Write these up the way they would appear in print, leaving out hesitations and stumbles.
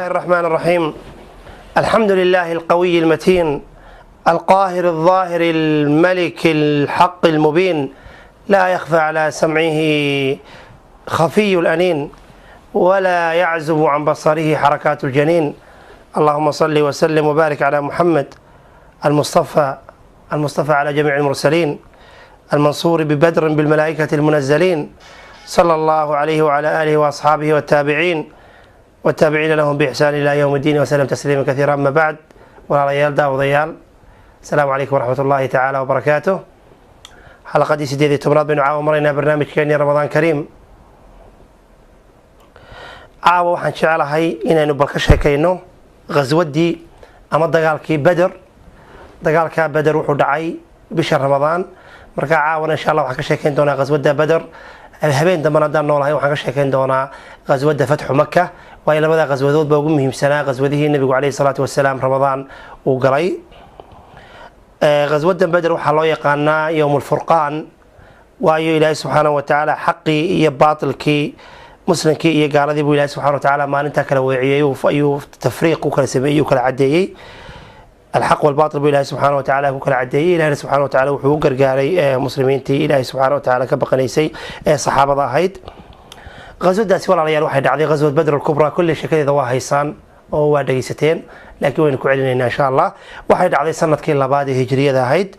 الرحمن الرحيم. الحمد لله القوي المتين القاهر الظاهر الملك الحق المبين، لا يخفى على سمعه خفي الأنين ولا يعزب عن بصره حركات الجنين. اللهم صل وسلم وبارك على محمد المصطفى على جميع المرسلين، المنصور ببدر بالملائكة المنزلين، صلى الله عليه وعلى آله وأصحابه والتابعين لهم بإحسان إلى يوم الدين وسلم تسليما كثيرا. أما بعد، walaalayaal daawadayaal, asalaamu calaykum waraxmat ullaahi tacaala wabarakaatuh. xalaqadii 18aad baynu caawa maraynaa barnaamijkeennii ramadaan kariim. caawa waxaan jeclahay inaynu bal ka sheekayno khaswaddii ama dagaalkii beder. dagaalkaa beder wuxuu dhacay bisha ramadaan, markaa caawana insha allah waxaan ka sheekayn doonaa khaswadda beder. habeen dambana haddaan noolahay waxaan ka sheekayn doonaa khaswadda fatxu maka, waayo labada khaswadood baa ugu muhiimsanaa khaswadihii nebigu calayhi salaatu wasalaam ramadaan uu galay. khaswadda beder waxaa loo yaqaanaa yowmulfurqaan, waayo ilaahay subxaanahu watacaala xaqii iyo baatilkii, muslimkii iyo gaaladii buu ilaahay subxana watacaala maalintaa kala weeciyey, ayuu tafriiq u kala sameeyey, u kala cadeeyey. alxaq walbaatil buu ilaahay subxaana watacaala ku kala cadeeyey. ilahina subxana watacaala wuxuu u gargaaray muslimiintii ilaahay subxaana watacaala ka baqanaysay ee saxaabada ahayd. khaswaddaasi walaalayaal waxay dhacday khaswad badr alkubraa. kulli sheekadeeda waa haysaan oo waa dhegaysateen, laakiin waynu ku celinaynaa insha allah. waxay dhacday sanadkii labaad ee hijriyada ahayd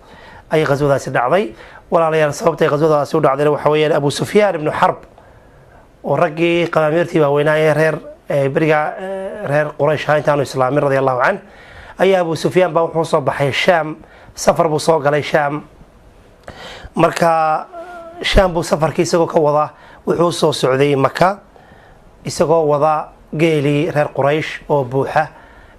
ayay khaswadaasi dhacday. walaalayaal sababtay khaswadaasi u dhacdayna waxa weeyaan abu sufyaan ibnu xarb oo raggii qamaamiirtii waaweynaa ee beriga reer quraysh ahaa intaanu islaamin radia allahu canh, ayaa abu sufyaan baa wuxuu soo baxay shaam. safar buu soo galay shaam. marka shaam buu safarkii isagoo ka wada wuxuu soo socday maka, isagoo wada geelii reer quraysh oo buuxa,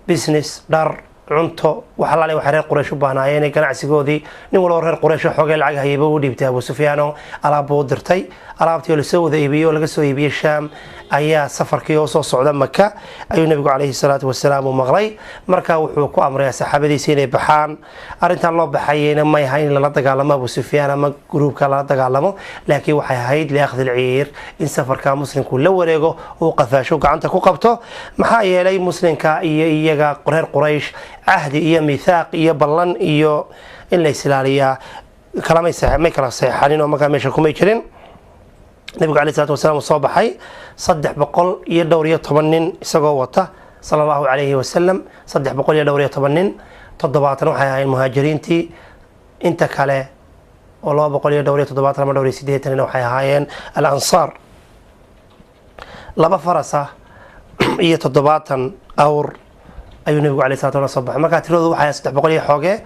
business, dhar, cunto, wax alaale waxay reer quraysh u baahnaayeen ganacsigoodii. nin walbo reer quraysh xoogay lacag hayayba u dhiibtay abu sufyaano, alaab buu u dirtay. alaabtii oo lasoo wada iibiyey oo laga soo iibiyey shaam ayaa safarkii oo soo socda maka ayuu nebigu calayhi salaatu wasalaam u maqlay. markaa wuxuu ku amray saxaabadiisa inay baxaan. arrintan loo baxayeyna may ahayn in lala dagaalamo abu sufyaan ama gruubka lala dagaalamo, laakiin waxay ahayd liakhdi lciir, in safarka muslimku la wareego uu qafaasho gacanta ku qabto. maxaa yeelay muslimka iyo iyaga reer quraysh cahdi iyo miithaaq iyo ballan iyo in la islaaliyaa may kala seexanin oo markaa meesha kumay jirin. nebigu calayhi salaatu wasalaam uu soo baxay 312 nin isagoo wata sala allahu calayhi wasalam. 312 nin, 70 waxay ahaayeen muhaajiriintii, inta kale oo 270 ama 280 nin waxay ahaayeen al-ansaar. 2 farasa iyo 70 awr ayuu nebigu calayhi salaatu wasalaam soo baxay. markaa tiradoodu waxay 300 iyo xoogee,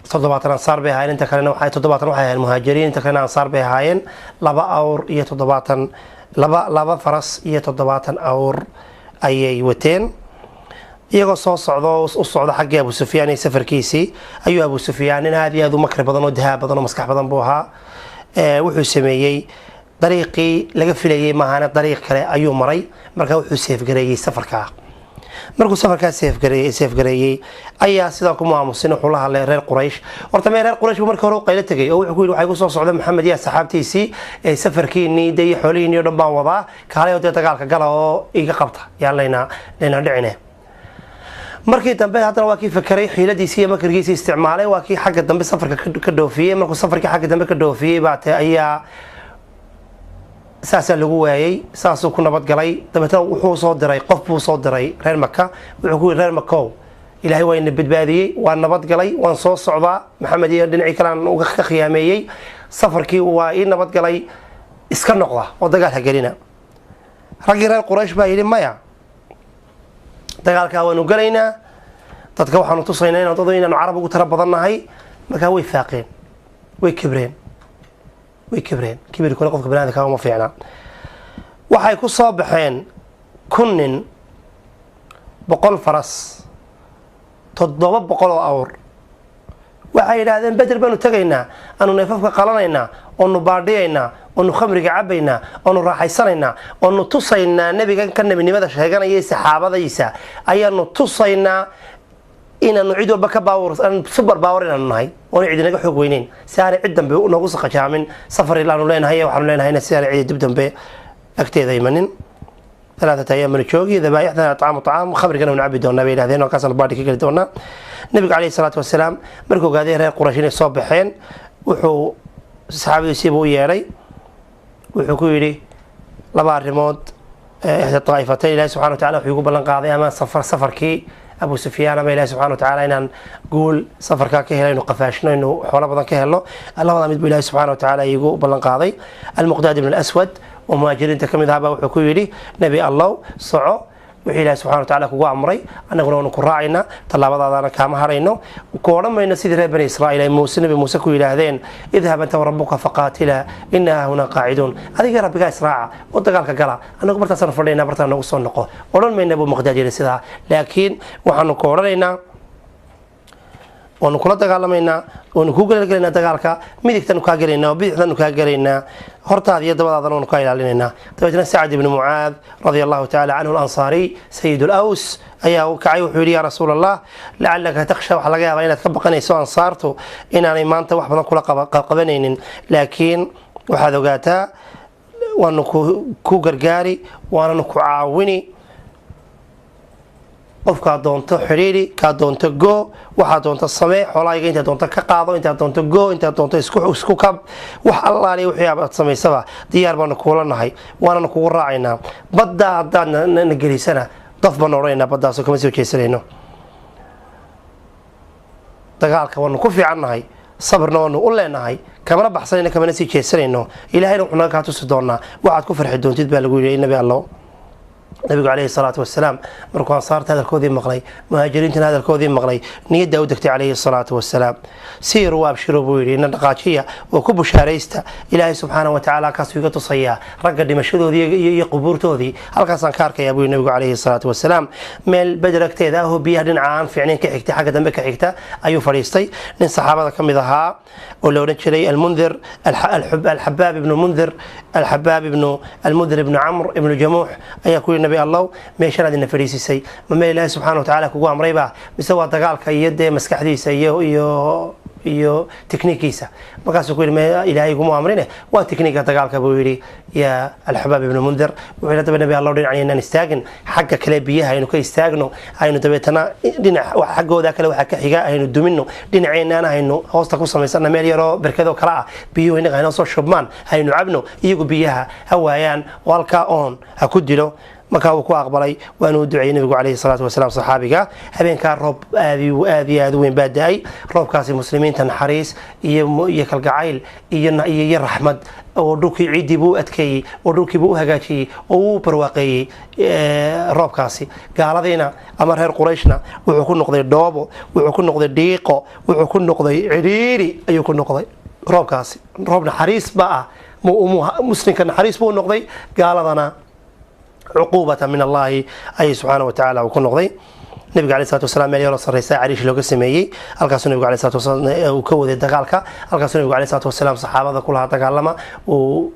70 ansaar bay ahaayeen, inta kalena 70 waxay ahaayeen muhaajiriin, inta kalena ansaar bay ahaayeen. 2 awr iyo 70 laba faras iyo 70 awr ayay wateen. iyagoo soo socdo u socda xaggii abu sufyaan iyo safarkiisii, ayuu abu sufyaan nin aad iyo aad u makri badan oo dahaab badan oo maskax badan buu ahaa. wuxuu sameeyey dariiqii laga filayey maahane dariiq kale ayuu maray. markaa wuxuu seefgareeyey safarkaa. markuu safarkaa seefgareeyey ayaa sidaa ku maamusin wuxuu la hadlay reer quraysh. horta mee reer quraysh buu markii hore u qaylo tegay oo wuxuu ku yidhi waxay ku soo socda maxamed iyo saxaabtiisii ee safarkiinii iyo xoolihiinii oo dhan baan wadaa, kaalay oo dee dagaalka gala oo iga qabta yaan layna dhicine. markii dambe haddana waa kii fakeray, xiiladiisii iyo makarkiisii isticmaalay, waa kii xagga dambe safarka ka dhoofiyey. markuu safarkii xagga dambe ka dhoofiyey baate ayaa saasaa lagu waayey, saasuu ku nabadgalay. dabeetna wuxuu soo diray qof buu soo diray reer maka. wuxuu ku yidhi reer makow, ilaahay waa ina badbaadiyey, waan nabadgalay, waan soo socdaa, maxamed iyo dhinacii kalean uga ka khiyaameeyey, safarkii waa ii nabadgalay, iska noqda oo dagaal ha gelina. raggii reer quraysh baa yidhi maya, dagaalkaa waanu gelaynaa, dadka waxaanu tusaynaa inaanu carab ugu tala badan nahay. markaa way faaqeen, way kibreen. kibirkuna qofka banaadamka uma fiicnaa. waxay ku soo baxeen 1,000 nin, 100 faras, 700 oo awr. waxay yidhaahdeen beder baanu tegaynaa, aanu neefafka qalanaynaa, oonu baadhiyaynaa, oonu khamriga cabaynaa, oonu raaxaysanaynaa, oonu tusaynaa nebigan ka nebinimada sheeganaya saxaabadiisa ayaanu tusaynaa inaanu cid walba ka super power inaanu nahay oo cid inaga xoog weyneyn, si aan cid dambe noogu saqajaamin safar ilaanu leenahay waxaanu leenahay si aan cid dib dambe agteeda imanin. ثلاثة أيام من الشوقي ذبائحنا طعام خمر كانوا نعبد دونا بين هذين وكاسن بارك كل دونا النبي عليه الصلاة والسلام مركو قاعدين رير قريشين الصباحين وحو صحابي يسيبوا ياري وحو كويلي لبار ريموت إحدى الطائفتين الله سبحانه وتعالى وحيقول بلن قاضي أما سفر كي أبو سفيان ما الله سبحانه وتعالى إن نقول سفر كهلا إنه قفاشنا إنه حولا بدن كهلا الله ضامن بالله سبحانه وتعالى يقول بلن قاضي المقداد بن الأسود ومهاجرين تكمل ذهبا وحكويلي نبي الله صعو وحي الله سبحانه وتعالى كوا عمري أنا قلنا نكون راعينا طلع بعض هذا كام هرينو وكورم من سيد بني إسرائيل موسى نبي موسى كويل هذين اذهب أنت وربك فقاتلا إنها هنا قاعدون هذه قال ربك إسراع وتقالك قال أنا قبرت أصرف لنا برت أنا وصل نقو ولن من نبو مقداد يرسلها لكن وحنا كورنا ونقول دغالمينا ونكو غلغلينا دغالكا ميدغتن كا غلينا وبيدخن كا غلينا hortaada iyo dabadaadana waanu ka ilaalinaynaa dabeetna sacd ibn mucaad radi allahu tacaala canhu alansaari sayid alaws ayaa u kacay wuxuu yidhi yaa rasuul allah lacalaka takhsha waxaa laga yaabaa inaad ka baqanayso ansaartu inaanay maanta wax badan kula qabanaynin laakiin waxaad ogaataa waanu ku gargaari waananu ku caawini qofka doonto xiriiri ka doonto go waxa doonto samee xoolahayga inta doonto ka qaado inta doonto go inta doonto isku kab wax allaale wixii aad sameysaba diyaar baan ku leenahay waana ku raacaynaa badda hadaan na gelisana daf baan oreynaa baddaas kama soo jeesanayno dagaalka waanu ku fiicannahay sabrna waanu u leenahay kamana baxsanayna kamana sii jeesanayno ilaahayna wuxuu naga tusi doonaa waxaad ku farxi doontid baa lagu yiri nabi allah النبي عليه الصلاة والسلام مركو صارت هذا الكودي مغلي مهاجرين هذا الكودي مغلي نية داودك عليه الصلاة والسلام سيروا وابشروا بويري نقاشية وكبوا شاريستا إلهي سبحانه وتعالى كاسويقة تصيا رقد مشهدو ذي قبورتو ذي هل كاسان كارك يا أبوي النبي عليه الصلاة والسلام ميل بدرك تيدا هو بيهدن عام في عينين كحكتا حاجة دنبك حكتا أيو فريستي من صحابة كم ذها ولو نشري المنذر الحباب ابن المنذر الحباب ابن المنذر ابن عمرو ابن جموح أيكون النبي الله meeshan aad nafariisay ma ilaahay subhanahu wa ta'ala kugu amrayba mise waa dagaalka iyada maskaxdiisa iyo teknikiisa markaas uu yiri ilaahay kugu amrine waa teknika dagaalka buu yiri ya al-habab ibn mundhir wuxuu yiri nabi allah dhinacayna istaagin xagga kale biyaha aynu ka istaagno aynu dabeetana dhinac xaggooda kale waxa ka xiga aynu dumino dhinacayna aynu hoosta ku samaysana meel yaro barkado kala ah biyo inaga aynu soo shubmaan aynu cabno iyagu biyaha hawaayaan walka on ha ku dilo markaa uu ku aqbalay waanu duceeyay nabigu calayhi salaatu wasalaam saxaabiga habeenka roob aad u weyn baa daay roobkaasi muslimiinta naxariis iyo kalgacayl iyo raxmad oo dhulkii ciidii buu adkeeyay oo dhulkii buu hagaajiyay oo uu barwaaqeeyay roobkaasi gaaladiina ama reer qurayshna wuxuu ku noqday dhoobo wuxuu ku noqday dhiiqo wuxuu ku noqday ciriiri ayuu ku noqday roobkaasi roob naxariis baa muslimka naxariis buu noqday gaaladana عقوبة من الله أي سبحانه وتعالى وكن نقضي النبي عليه الصلاة والسلام مليون صريسة عريش لو قسمي القاسم النبي عليه الصلاة والسلام وكود الدقالك القاسم النبي عليه الصلاة والسلام صحابة كلها تكلم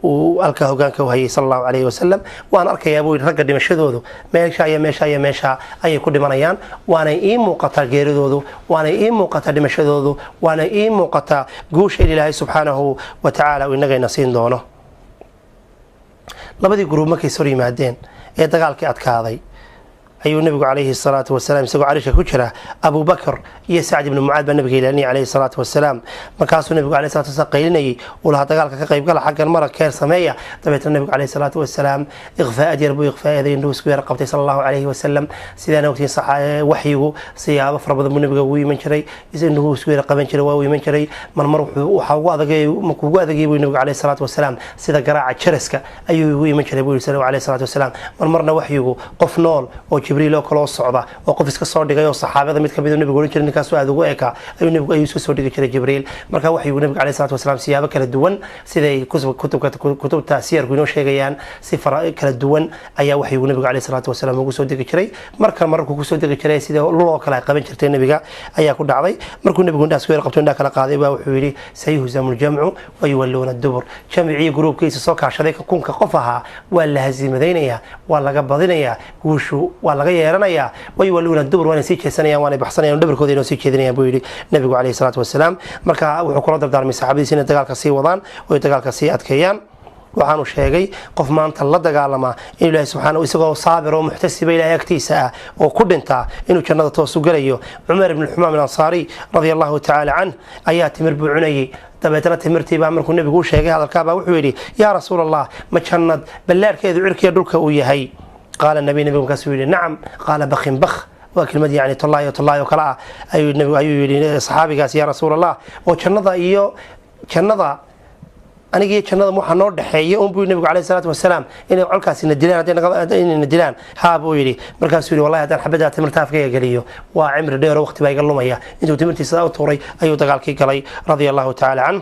والكه كان كوهي صلى الله عليه وسلم وأنا أركي يا أبوي رقد مشهدوده ماشى أي كل مريان وأنا إيم مقطع غير ذوذو وأنا إيم مقطع مشهدوده وأنا إيم مقطع جوش إلى الله سبحانه وتعالى وإننا نسين دونه labadii group markay soo yimaadeen ee dagaalkii adkaaday ayuu nabigu calayhi salaatu wasalaam isagoo cariisha ku jira Abu Bakr iyo Sa'd ibn Mu'adh baa nabiga ilaalinay calayhi salaatu wasalaam markaasuu nabigu calayhi salaatu wasalaam qaylinayay uu dagaalka ka qayb gala xaggan markeer sameeya dabeetna nabigu calayhi salaatu wasalaam ighfaa yarbu ighfaa idin isku yar qabtay sallallahu calayhi wasallam sidaan ogtiin waxyigu siyaabo farabadan nabiga uu iman jiray isagoo isku yar qaban jiray waa uu iman jiray marmar waxa uu adagay markuu adagay buu nabigu calayhi salaatu wasalaam sida garaaca jaraska ayuu ugu iman jiray buu sallallahu calayhi salaatu wasalaam marmarna waxyigu qof nool oo jibriil oo kala socda oo qof iska soo dhigay oo saxaabada mid ka mid ah nabigu oran jiray ninkaas aad ugu eeka ayuu nabigu iska soo dhigay jiray jibriil marka waxyigu nabiga calayhi salaatu wasalaam siyaabo kala duwan siday kutubta siyarku inoo sheegayaan si kala duwan ayaa waxyigu nabiga calayhi salaatu wasalaam ugu soo dhigay jiray markuu ku soo dhigay jiray sida loo kala qaban jirtay nabiga ayaa ku dhacday markuu nabigu intaas ku yar qabto inta kala qaaday baa wuxuu yiri sayhuzamul jam'u wa yuwalluna ad-dubur jamci groupkiisa soo kaashaday kunka qof ahaa waa la hazimadeynaya waa laga badinaya guushu waa laga yeeranaya way waluna ad-dubur waana sii jeesanayaan waana baxsanayaan dhabarkooda inoo sii jeedinayaan buu yiri nabigu calayhi salaatu wasalaam marka wuxuu kula dardaarmay saxaabadiisa inay dagaalka sii wadaan oo dagaalka sii adkeeyaan waxaanu sheegay qof maanta la dagaalama in ilaahay subxaanahu isagoo saabir oo muxtasiba ilaahay agtiisa ah oo ku dhintaa inuu jannada toos u galayo cumar ibn xumaam al-ansaari radiyallahu ta'ala an ayaa timir buu cunayay dabeetana timirtii baa markuu nabigu u sheegay hadalkaaba wuxuu yidhi yaa rasuulallah ma jannad ballaarkeedu cirkiya dhulka uu yahay qaala nabigu markaasuu yidhi nacam qaala bakhin bakh waa kelmad yani tollaay oo kale ah ayuu yidhi saxaabigaas yaa rasuulallah oo jannada aniga iyo jannada waxa noo dhaxeeyo buu nabigu calayhi salaatu wasalaam inay colkaasi na dilaan hadday na dilaan haa buu yidhi markaasuu yidhi wallahi haddaan xabaddaa timirta afkayga geliyo waa cimri dheer oo waqti baa iga lumaya intuu timirtiisa u tuuray ayuu dagaalkii galay radia allahu tacaala can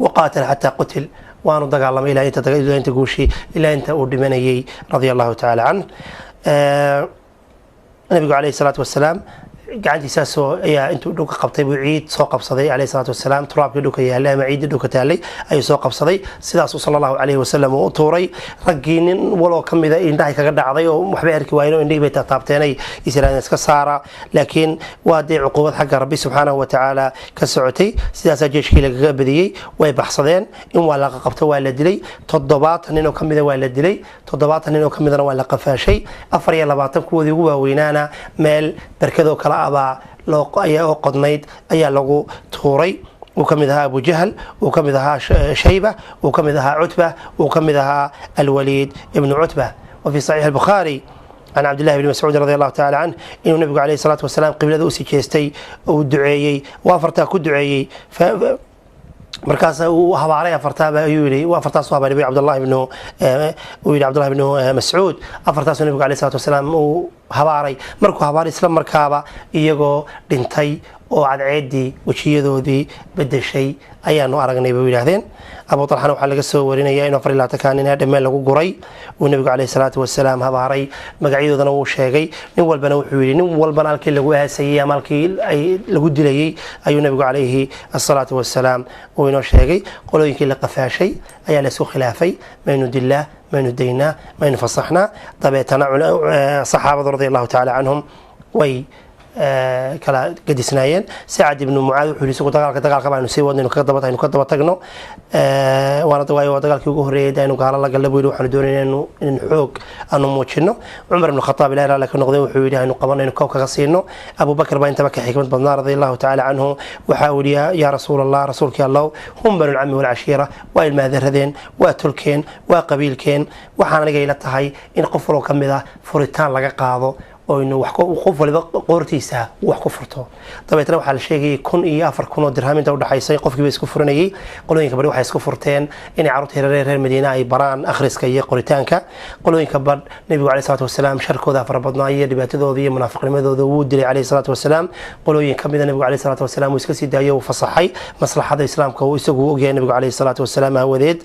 waqaatala xataa qutil waanu dagaalamay ilaa inta guushii ilaa inta uu dhimanayay radia allahu tacaala can nabigu calayhi salaatu wasalaam gacantiisaasoo ayaa intuu dhulka qabtay buu ciid soo qabsaday calayhi salaatu wasalaam turaabkii dhulka yaallay ama ciiddii dhulka taallay ayuu soo qabsaday sidaasuu sala allahu calayhi wasalam uu u tuuray raggii nin waloo ka mida indhahay kaga dhacday oo waxbay arki waayeen oo indhihii bay taabteenay israa'iil iska saara laakiin waa dee cuquubad xagga rabbi subxaanahu wa tacaala ka socotay sidaasaa jeeshkii lagaga badiyey way baxsadeen in waa la qabto waa la dilay 70 nin oo ka mida waa la dilay 70 nin oo ka midana waa la qafaashay 24 kuwoodii ugu waaweynaana meel barkadoo kale ayaa oo qodnayd ayaa lagu tuuray uu ka mid ahaa abu jahl uu ka mid ahaa shayba uu ka mid ahaa cutba uu ka mid ahaa alwaliid ibnu cutba وفي صحيح البخاري عن عبد الله بن مسعود رضي الله تعالى عنه إنه النبي عليه الصلاة والسلام قبل أوسي جيستي ودعيي وافرتا كدعيي مركز وهباري أفرتا يولي وافرتا صحابة النبي عبد الله بن مسعود أفرتا النبي عليه الصلاة والسلام وهباري مركو هباري إسلام مركابة إيجو دنتي oo cadceedii wajiyadoodii bedeshay ayaanu aragnay buu yiraahdeen Abu Talha waxa laga soo warinaya in 24 nin dhammaan lagu guray oo nabiga kaleey salaatu wasalaam habaaray magaciidoodana uu sheegay nin walbana wuxuu yiri nin walbana halkii lagu haasayay amalkii ay lagu dilayay ayuu nabiga kaleey salaatu wasalaam oo inoo sheegay qolooyinkii la qafaashay ayaa la soo khilaafay maynu dillah maynu dayna maynu fasaxna tabeetana saxaabada radiyallahu ta'ala anhum way kala gadisnaayeen Sa'ad ibn Mu'adh wuxuu isku dagaalka baanu sii wadnayno ka daba tagno waana dagaalkii ugu horeeyay aynu gaala la galay waxaan doonaynaa in xoog aanu muujino Umar ibn Khattab ilaa la ka noqday wuxuu yiri aynu qabanayno koob kaga siino Abu Bakr baa inta ka xikmad badnaa radiyallahu ta'ala anhu waxa uu yiri ya rasuulallah rasuulki Allah hum banu al-ammi wal ashira wa ilmaadaradeen wa tulkeen wa qabiilkeen waxaan aniga ila tahay in qof walba kamida furitaan laga qaado oo inuu wax qof waliba qoortiisa wax ku furto dabeetana waxa la sheegay 1000 dirham inta u dhaxaysay qofkii isku furanayay qolooyinka bari waxa isku furteen in carruurta reer Madiina ay baraan akhriska iyo qoritaanka qolooyinka bad nabiga kaleey salaatu wasalaam sharkooda farabadnaa iyo dhibaatadooda iyo munaafiqnimadooda uu dilay kaleey salaatu wasalaam qolooyin kamida nabiga kaleey salaatu wasalaam uu iska sii daayo fasaxay maslaxada islaamka uu isagu ogyahay nabiga kaleey salaatu wasalaam hawadeed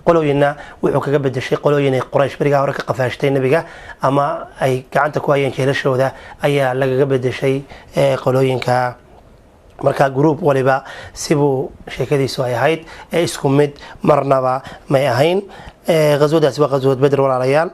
qolooyina wuxuu kaga bedeshay qolooyin ay Quraysh bariga hore ka qafaashtay nabiga ama ay gacanta ku hayeen jeelashooda ayaa laga bedeshay qolooyinka marka group waliba sibu sheekadiisu ay ahayd isku mid marnaba may ahayn غزوة غزوة بدر ولا ريال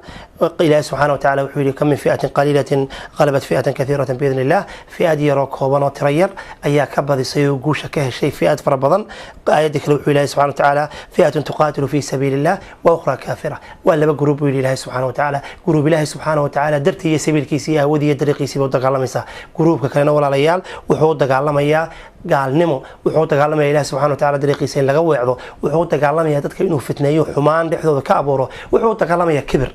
إلى سبحانه وتعالى وحولي كم من فئة قليلة غلبت فئة كثيرة بإذن الله فئة يروك وبنا ترير أي كبد يصير جوش كهالشيء فئة فربضا آياتك لوحي سبحانه وتعالى فئة تقاتل في سبيل الله وأخرى كافرة ولا بجروب الله سبحانه وتعالى جروب الله سبحانه وتعالى درت هي سبيل كيسية ودي يدرك يسيب ودقال مسا جروب كنا ولا ريال وحود دقال ما يا قال نمو وحود دقال ما الله سبحانه وتعالى درك يسين لجوا عضو وحود دقال ما يدك إنه فتنة وحمان بحذو كابورو وحود دقال ما يكبر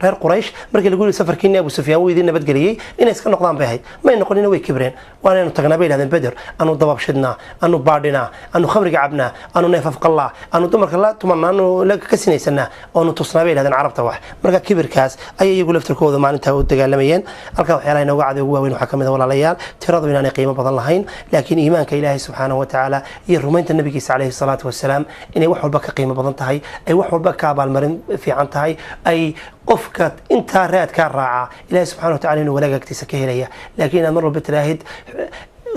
reer Quraysh markii lagu yiri safarkiina Abu Sufyaan uu idin nabad galiyay inay iska noqdaan bay ahayd ma ay noqonin way kibreen waana inuu tagnaa bay ilaahdeen Badr anu dabab shidna anu baadhina anu khamriga cabna anu neefaf qallah anu dumarka la tumanano la ka sinaysana anu tusnaa bay ilaahdeen carabta wax marka kibirkaas ay iyagu laftirkooda maalinta u dagaalamayeen halka waxyaalaha inooga caday ugu waaweyn waxa kamid ah walaalayaal tiradu inaanay qiimo badan lahayn laakiin iimaanka Ilaahay subhanahu wa ta'ala iyo rumaynta nabigiisa alayhi salaatu wasalaam inay wax walba ka qiimo badan tahay ay wax walba ka abaalmarin fiican tahay ay qofka inta raad ka raaca Ilaahay subhanahu wa ta'ala inuu walaagtiisa ka helaya laakiin amar walba tiraahid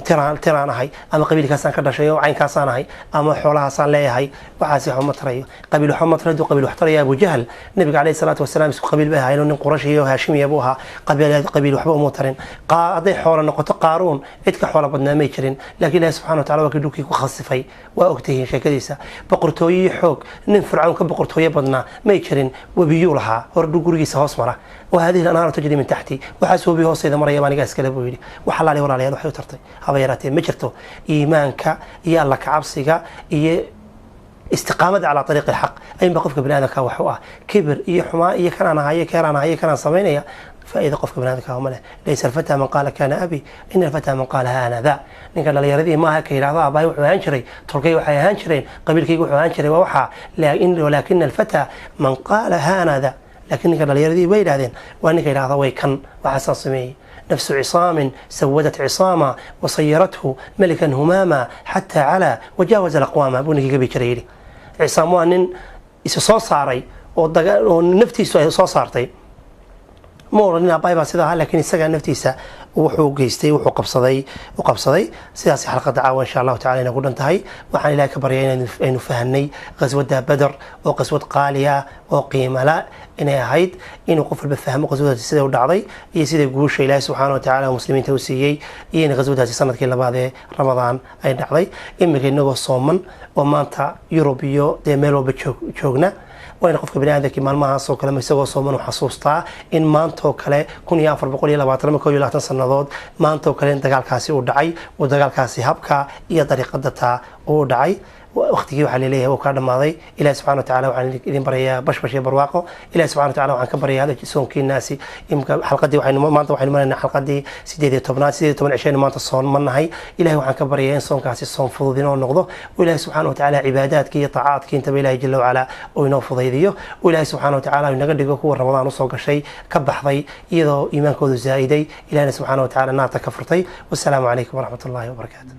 tiraan ahay ama qabiilkaasaan ka dhashay oo caynkaasaan ahay ama xoolahaasaan leeyahay waxaasi waxba ma tarayo qabiil waxba ma tarayo qabiil wax taraya Abu Jahl nabiga calayhi salaatu wasalaam isku qabiil bay ahaayeen nin Quraysh iyo Haashimiya buu ahaa qabiil waxba uma tarin haday xoolo noqoto Qaaruun cid ka xoolo badnaa ma jirin laakiin Ilaahay subxaanahu wa ta'aala waa dhulkii ku khasifay waa ogtahay sheekadiisa boqortooyo xoog nin Fircawn ka boqortooyo badnaa ma jirin wabiyuu lahaa hor gurigiisa hoos mara وهذه الأنهار تجري من تحتي وحاسوا به وصيدا مرة يماني قاس كلا بويلي وحلالي ولا لي وحي وترتي هذا يراتي مجرته إيمانك يا الله كعبسك استقامة على طريق الحق أي ما قفك بنادك وحواه كبر يحما كان أنا هاي كان أنا هاي كان صمينيا فإذا قفك بنادك ومله ليس الفتى من قال كان أبي إن الفتى من قال ها أنا ذا نقول لا يردي ما هك يراضى باي وحانشري تركي وحانشري قبل كي وحانشري ووحى ولكن الفتى من قال ها أنا ذا لكن نقول لا يردي بيد هذين وأنك يراضى ويكن وحسن سمي نفس عصام سودت عصاما وصيرته ملكا هماما حتى على وجاوز الأقوام أبونك قبي كريري عصام وأن إسا صاري ونفتي صارتي مور إنها بايبا سيدها لكن إسا نفتيسا وحو قيستي وحو قبصدي سياسي حلقة دعوة إن شاء الله تعالى نقول انتهي وحان إلهي كبريين أنه فهني غزوة بدر وغزوة قالية وقيمة لا إنها هيد إنه قفل بالفهم غزوة السيدة ودعضي هي سيدة قوشة إلهي سبحانه وتعالى ومسلمين توسيي إن غزوة سنة كلا بعد رمضان أي دعضي إما كأنه صومن وما أنت يوروبيو دي ميلو بتشوغنا وين قفك بني آدم كمان ما هالصوت كلام يسوى صومن وحصوصتا إن ما أنتو كله كون يافر بقول يلا بعطر ما كوي لا تنصنضود ما أنتو كله دجال كاسي ودعي ودجال كاسي هبكا هي طريقة دتا ودعي وقتي وحلي ليه وكان ماضي إلى سبحانه وتعالى وعن إذن بريا بش برواقه إلى سبحانه وتعالى وعن كبريا هذا جسون كي الناس يمكن حلقة دي وحين ما أنت وحين من حلقة دي سيدي تبنات سيدي تبن عشان ما تصون من هاي إلهي وعن كبريا إنسان كاسي صون فضودين ونقضه وإلهي سبحانه وتعالى عبادات كي طاعات كي أنت بإلهي جل وعلا وينوفض ذيه وإلهي سبحانه وتعالى ينقل هو رمضان وصوق شيء كبحضي إذا إيمانك ذو زايدي إلهي سبحانه وتعالى نار تكفرتي والسلام عليكم ورحمة الله وبركاته.